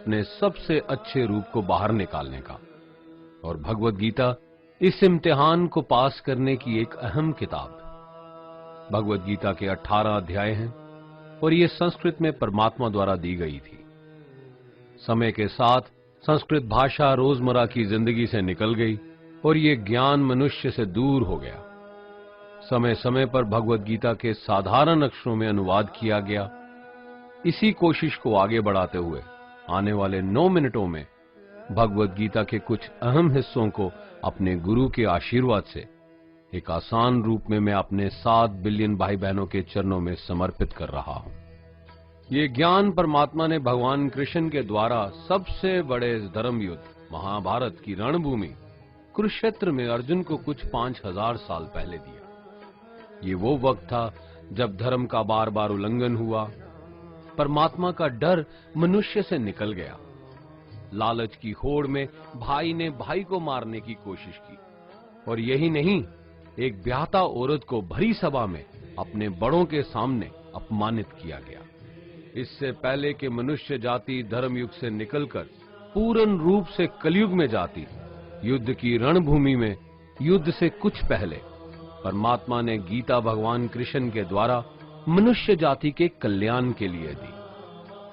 अपने सबसे अच्छे रूप को बाहर निकालने का। और भगवद गीता इस इम्तिहान को पास करने की एक अहम किताब। भगवद गीता के 18 अध्याय हैं और ये संस्कृत में परमात्मा द्वारा दी गई थी। समय के साथ संस्कृत भाषा रोजमर्रा की जिंदगी से निकल गई और ये ज्ञान मनुष्य से दूर हो गया। समय समय पर भगवद गीता के साधारण अक्षरों में अनुवाद किया गया। इसी कोशिश को आगे बढ़ाते हुए आने वाले 9 मिनटों में भगवद गीता के कुछ अहम हिस्सों को अपने गुरु के आशीर्वाद से एक आसान रूप में मैं अपने 7 बिलियन भाई बहनों के चरणों में समर्पित कर रहा हूं। ये ज्ञान परमात्मा ने भगवान कृष्ण के द्वारा सबसे बड़े धर्म युद्ध महाभारत की रणभूमि कुरुक्षेत्र में अर्जुन को कुछ 5000 साल पहले दिया। ये वो वक्त था जब धर्म का बार बार उल्लंघन हुआ, परमात्मा का डर मनुष्य से निकल गया। लालच की होड़ में भाई ने भाई को मारने की कोशिश की और यही नहीं, एक ब्याहता औरत को भरी सभा में अपने बड़ों के सामने अपमानित किया गया। इससे पहले कि मनुष्य जाति धर्म युग से निकलकर पूर्ण रूप से कलयुग में जाती, युद्ध की रणभूमि में युद्ध से कुछ पहले परमात्मा ने गीता भगवान कृष्ण के द्वारा मनुष्य जाति के कल्याण के लिए दी।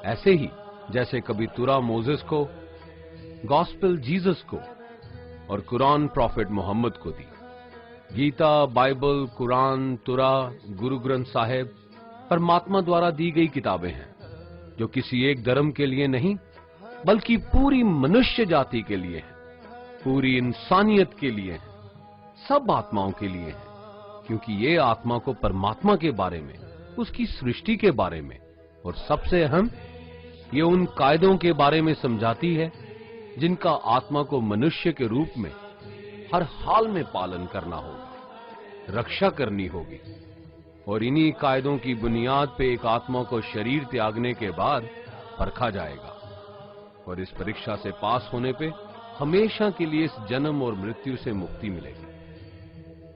ऐसे ही जैसे कभी तुरा मोसेस को, गॉस्पेल जीसस को और कुरान प्रॉफिट मोहम्मद को दी। गीता, बाइबल, कुरान, तुरा, गुरु ग्रंथ साहिब परमात्मा द्वारा दी गई किताबें हैं जो किसी एक धर्म के लिए नहीं बल्कि पूरी मनुष्य जाति के लिए हैं, पूरी इंसानियत के लिए हैं, सब आत्माओं के लिए हैं, क्योंकि ये आत्मा को परमात्मा के बारे में, उसकी सृष्टि के बारे में और सबसे अहम ये उन कायदों के बारे में समझाती है जिनका आत्मा को मनुष्य के रूप में हर हाल में पालन करना होगा, रक्षा करनी होगी। और इन्हीं कायदों की बुनियाद पे एक आत्मा को शरीर त्यागने के बाद परखा जाएगा और इस परीक्षा से पास होने पे हमेशा के लिए इस जन्म और मृत्यु से मुक्ति मिलेगी।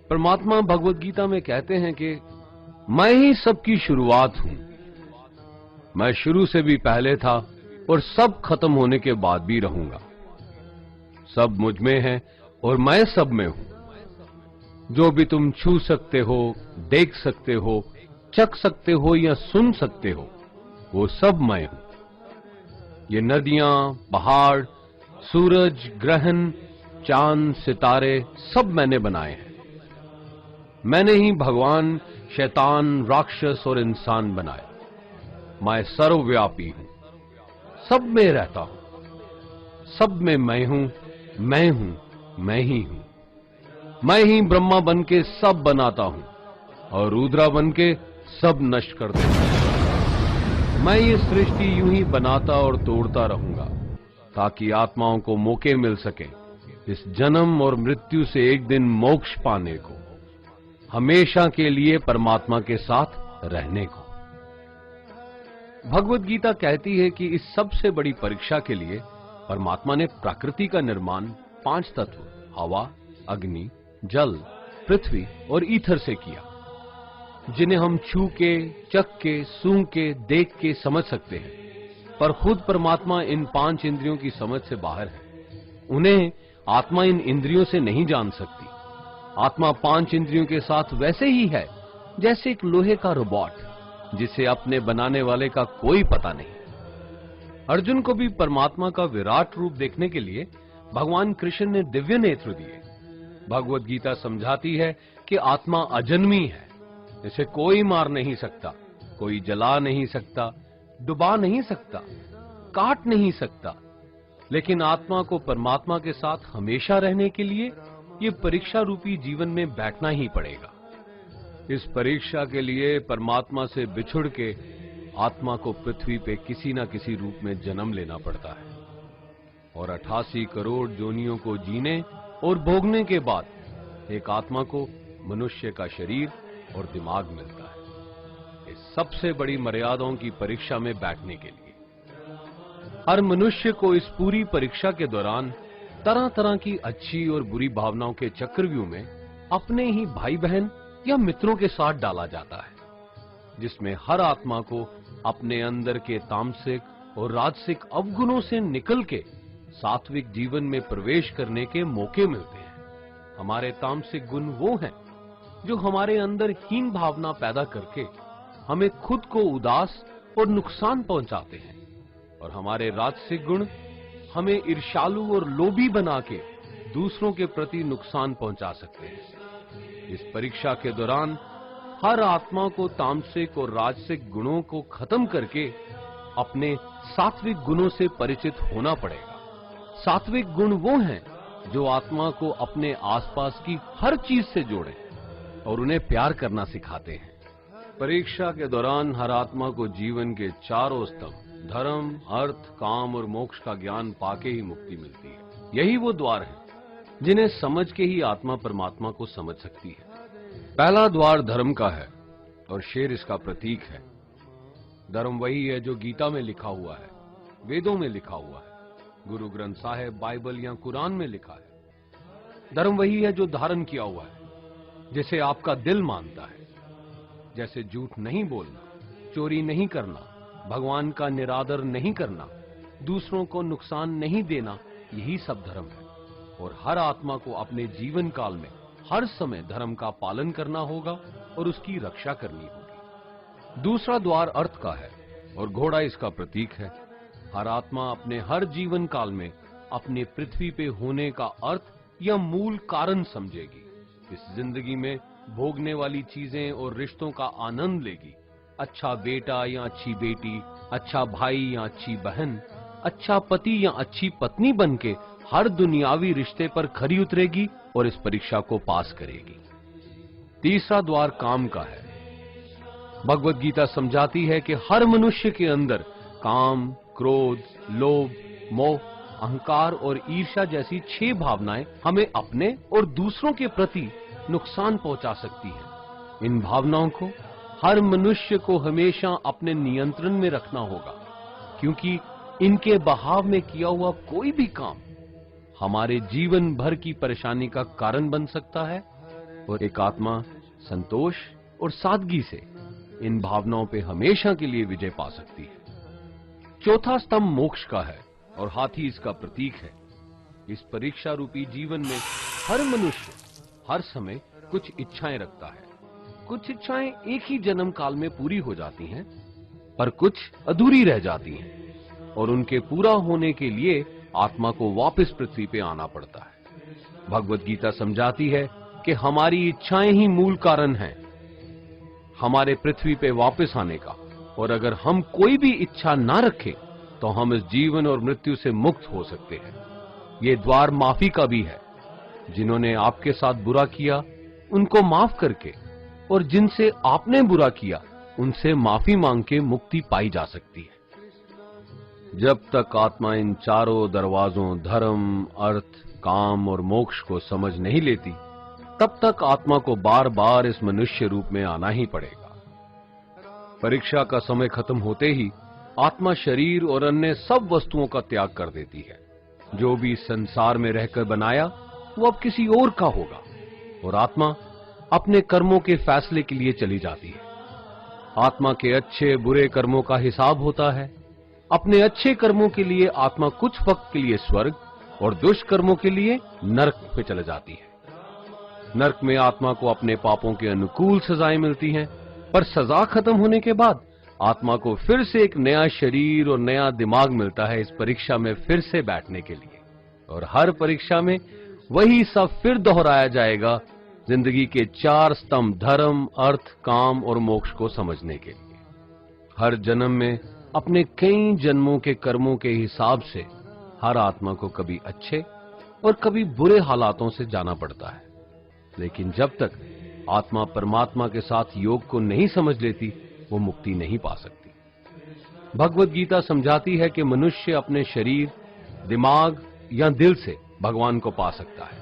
परमात्मा भगवद गीता में कहते हैं कि मैं ही सबकी शुरुआत हूं, मैं शुरू से भी पहले था और सब खत्म होने के बाद भी रहूंगा। सब मुझ में है और मैं सब में हूं। जो भी तुम छू सकते हो, देख सकते हो, चख सकते हो या सुन सकते हो, वो सब मैं हूं। ये नदियां, पहाड़, सूरज, ग्रहण, चांद, सितारे सब मैंने बनाए हैं। मैंने ही भगवान, शैतान, राक्षस और इंसान बनाए। मैं सर्वव्यापी हूं, सब में रहता हूं, सब में मैं हूं, मैं ही हूं। मैं ही ब्रह्मा बन के सब बनाता हूं और रुद्रा बन के सब नष्ट कर देता हूं। मैं ये सृष्टि यूं ही बनाता और तोड़ता रहूंगा ताकि आत्माओं को मौके मिल सके इस जन्म और मृत्यु से एक दिन मोक्ष पाने को, हमेशा के लिए परमात्मा के साथ रहने को। भगवद गीता कहती है कि इस सबसे बड़ी परीक्षा के लिए परमात्मा ने प्रकृति का निर्माण 5 तत्व हवा, अग्नि, जल, पृथ्वी और ईथर से किया, जिन्हें हम छू के, चख के, सूंघ के, देख के समझ सकते हैं। पर खुद परमात्मा इन 5 इंद्रियों की समझ से बाहर है। उन्हें आत्मा इन इंद्रियों से नहीं जान सकती। आत्मा 5 इंद्रियों के साथ वैसे ही है जैसे एक लोहे का रोबोट जिसे अपने बनाने वाले का कोई पता नहीं। अर्जुन को भी परमात्मा का विराट रूप देखने के लिए भगवान कृष्ण ने दिव्य नेत्र दिए। भगवद गीता समझाती है कि आत्मा अजन्मी है, इसे कोई मार नहीं सकता, कोई जला नहीं सकता, डुबा नहीं सकता, काट नहीं सकता। लेकिन आत्मा को परमात्मा के साथ हमेशा रहने के लिए ये परीक्षा रूपी जीवन में बैठना ही पड़ेगा। इस परीक्षा के लिए परमात्मा से बिछुड़ के आत्मा को पृथ्वी पे किसी न किसी रूप में जन्म लेना पड़ता है और 88 करोड़ योनियों को जीने और भोगने के बाद एक आत्मा को मनुष्य का शरीर और दिमाग मिलता है, इस सबसे बड़ी मर्यादाओं की परीक्षा में बैठने के लिए। हर मनुष्य को इस पूरी परीक्षा के दौरान तरह तरह की अच्छी और बुरी भावनाओं के चक्रव्यूह में अपने ही भाई बहन या मित्रों के साथ डाला जाता है, जिसमें हर आत्मा को अपने अंदर के तामसिक और राजसिक अवगुणों से निकल के सात्विक जीवन में प्रवेश करने के मौके मिलते हैं। हमारे तामसिक गुण वो हैं जो हमारे अंदर हीन भावना पैदा करके हमें खुद को उदास और नुकसान पहुंचाते हैं, और हमारे राजसिक गुण हमें ईर्ष्यालु और लोभी बना के दूसरों के प्रति नुकसान पहुंचा सकते हैं। इस परीक्षा के दौरान हर आत्मा को तामसिक और राजसिक गुणों को खत्म करके अपने सात्विक गुणों से परिचित होना पड़ेगा। सात्विक गुण वो हैं जो आत्मा को अपने आसपास की हर चीज से जोड़े और उन्हें प्यार करना सिखाते हैं। परीक्षा के दौरान हर आत्मा को जीवन के चारों स्तंभ धर्म, अर्थ, काम और मोक्ष का ज्ञान पाके ही मुक्ति मिलती है। यही वो द्वार हैं जिन्हें समझ के ही आत्मा परमात्मा को समझ सकती है। पहला द्वार धर्म का है और शेर इसका प्रतीक है। धर्म वही है जो गीता में लिखा हुआ है, वेदों में लिखा हुआ है, गुरु ग्रंथ साहिब, बाइबल या कुरान में लिखा है। धर्म वही है जो धारण किया हुआ है, जिसे आपका दिल मानता है, जैसे झूठ नहीं बोलना, चोरी नहीं करना, भगवान का निरादर नहीं करना, दूसरों को नुकसान नहीं देना। यही सब धर्म है और हर आत्मा को अपने जीवन काल में हर समय धर्म का पालन करना होगा और उसकी रक्षा करनी होगी। दूसरा द्वार अर्थ का है और घोड़ा इसका प्रतीक है। हर आत्मा अपने हर जीवन काल में अपने पृथ्वी पे होने का अर्थ या मूल कारण समझेगी। इस जिंदगी में भोगने वाली चीजें और रिश्तों का आनंद लेगी। अच्छा बेटा या अच्छी बेटी, अच्छा भाई या अच्छी बहन, अच्छा पति या अच्छी पत्नी बनके हर दुनियावी रिश्ते पर खरी उतरेगी और इस परीक्षा को पास करेगी। तीसरा द्वार काम का है। भगवत गीता समझाती है कि हर मनुष्य के अंदर काम, क्रोध, लोभ, मोह, अहंकार और ईर्ष्या जैसी 6 भावनाएं हमें अपने और दूसरों के प्रति नुकसान पहुंचा सकती हैं। इन भावनाओं को हर मनुष्य को हमेशा अपने नियंत्रण में रखना होगा, क्योंकि इनके बहाव में किया हुआ कोई भी काम हमारे जीवन भर की परेशानी का कारण बन सकता है और एक आत्मा संतोष और सादगी से इन भावनाओं पे हमेशा के लिए विजय पा सकती है। चौथा स्तंभ मोक्ष का है और हाथी इसका प्रतीक है। इस परीक्षा रूपी जीवन में हर मनुष्य हर समय कुछ इच्छाएं रखता है। कुछ इच्छाएं एक ही जन्म काल में पूरी हो जाती हैं, पर कुछ अधूरी रह जाती हैं और उनके पूरा होने के लिए आत्मा को वापस पृथ्वी पे आना पड़ता है। भगवत गीता समझाती है कि हमारी इच्छाएं ही मूल कारण हैं हमारे पृथ्वी पे वापस आने का, और अगर हम कोई भी इच्छा ना रखें तो हम इस जीवन और मृत्यु से मुक्त हो सकते हैं। ये द्वार माफी का भी है। जिन्होंने आपके साथ बुरा किया उनको माफ करके और जिनसे आपने बुरा किया उनसे माफी मांग के मुक्ति पाई जा सकती है। जब तक आत्मा इन चारों दरवाजों धर्म, अर्थ, काम और मोक्ष को समझ नहीं लेती, तब तक आत्मा को बार बार इस मनुष्य रूप में आना ही पड़ेगा। परीक्षा का समय खत्म होते ही आत्मा शरीर और अन्य सब वस्तुओं का त्याग कर देती है। जो भी संसार में रहकर बनाया वो अब किसी और का होगा और आत्मा अपने कर्मों के फैसले के लिए चली जाती है। आत्मा के अच्छे बुरे कर्मों का हिसाब होता है। अपने अच्छे कर्मों के लिए आत्मा कुछ वक्त के लिए स्वर्ग और दुष्कर्मों के लिए नरक पे चले जाती है। नरक में आत्मा को अपने पापों के अनुकूल सजाएं मिलती हैं, पर सजा खत्म होने के बाद आत्मा को फिर से एक नया शरीर और नया दिमाग मिलता है इस परीक्षा में फिर से बैठने के लिए। और हर परीक्षा में वही सब फिर दोहराया जाएगा, जिंदगी के 4 स्तंभ धर्म, अर्थ, काम और मोक्ष को समझने के लिए। हर जन्म में अपने कई जन्मों के कर्मों के हिसाब से हर आत्मा को कभी अच्छे और कभी बुरे हालातों से जाना पड़ता है, लेकिन जब तक आत्मा परमात्मा के साथ योग को नहीं समझ लेती वो मुक्ति नहीं पा सकती। भगवत गीता समझाती है कि मनुष्य अपने शरीर, दिमाग या दिल से भगवान को पा सकता है।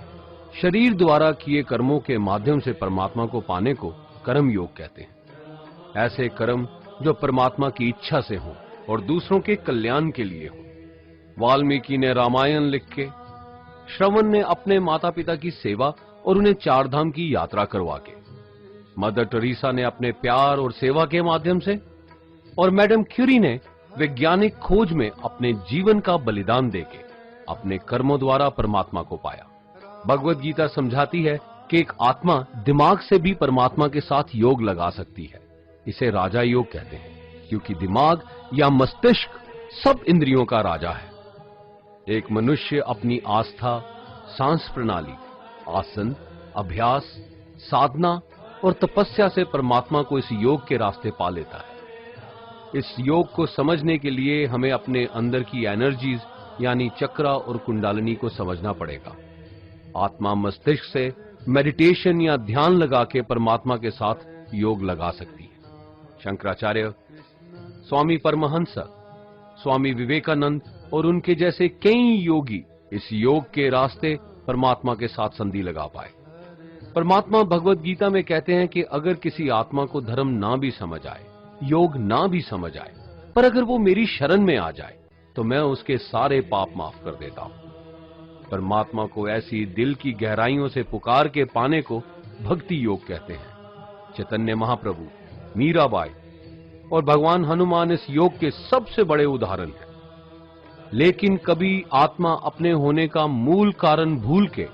शरीर द्वारा किए कर्मों के माध्यम से परमात्मा को पाने को कर्म योग कहते हैं। ऐसे कर्म जो परमात्मा की इच्छा से हो और दूसरों के कल्याण के लिए हो। वाल्मीकि ने रामायण लिख के, श्रवण ने अपने माता पिता की सेवा और उन्हें 4 धाम की यात्रा करवा के, मदर टेरेसा ने अपने प्यार और सेवा के माध्यम से, और मैडम क्यूरी ने वैज्ञानिक खोज में अपने जीवन का बलिदान देके अपने कर्मों द्वारा परमात्मा को पाया। भगवत गीता समझाती है कि एक आत्मा दिमाग से भी परमात्मा के साथ योग लगा सकती है। इसे राजा योग कहते हैं, क्योंकि दिमाग या मस्तिष्क सब इंद्रियों का राजा है। एक मनुष्य अपनी आस्था, सांस प्रणाली, आसन, अभ्यास, साधना और तपस्या से परमात्मा को इस योग के रास्ते पा लेता है। इस योग को समझने के लिए हमें अपने अंदर की एनर्जीज यानी चक्रा और कुंडलिनी को समझना पड़ेगा। आत्मा मस्तिष्क से मेडिटेशन या ध्यान लगा के परमात्मा के साथ योग लगा सकती है। शंकराचार्य, स्वामी परमहंस, स्वामी विवेकानंद और उनके जैसे कई योगी इस योग के रास्ते परमात्मा के साथ संधि लगा पाए। परमात्मा भगवत गीता में कहते हैं कि अगर किसी आत्मा को धर्म ना भी समझ आए, योग ना भी समझ आए, पर अगर वो मेरी शरण में आ जाए तो मैं उसके सारे पाप माफ कर देता हूं। परमात्मा को ऐसी दिल की गहराइयों से पुकार के पाने को भक्ति योग कहते हैं। चैतन्य महाप्रभु, मीराबाई और भगवान हनुमान इस योग के सबसे बड़े उदाहरण हैं। लेकिन कभी आत्मा अपने होने का मूल कारण भूल के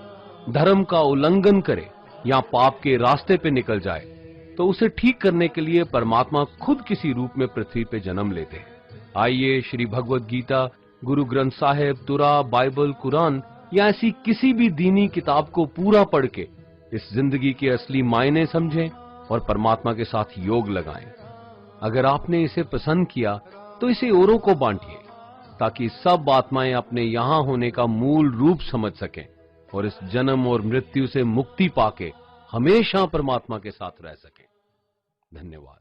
धर्म का उल्लंघन करे या पाप के रास्ते पे निकल जाए तो उसे ठीक करने के लिए परमात्मा खुद किसी रूप में पृथ्वी पे जन्म लेते हैं। आइए श्री भगवत गीता, गुरु ग्रंथ साहिब, तुरा, बाइबल, कुरान या ऐसी किसी भी दीनी किताब को पूरा पढ़ के इस जिंदगी के असली मायने समझें और परमात्मा के साथ योग लगाएं। अगर आपने इसे पसंद किया तो इसे औरों को बांटिए ताकि सब आत्माएं अपने यहां होने का मूल रूप समझ सकें और इस जन्म और मृत्यु से मुक्ति पाके हमेशा परमात्मा के साथ रह सकें। धन्यवाद।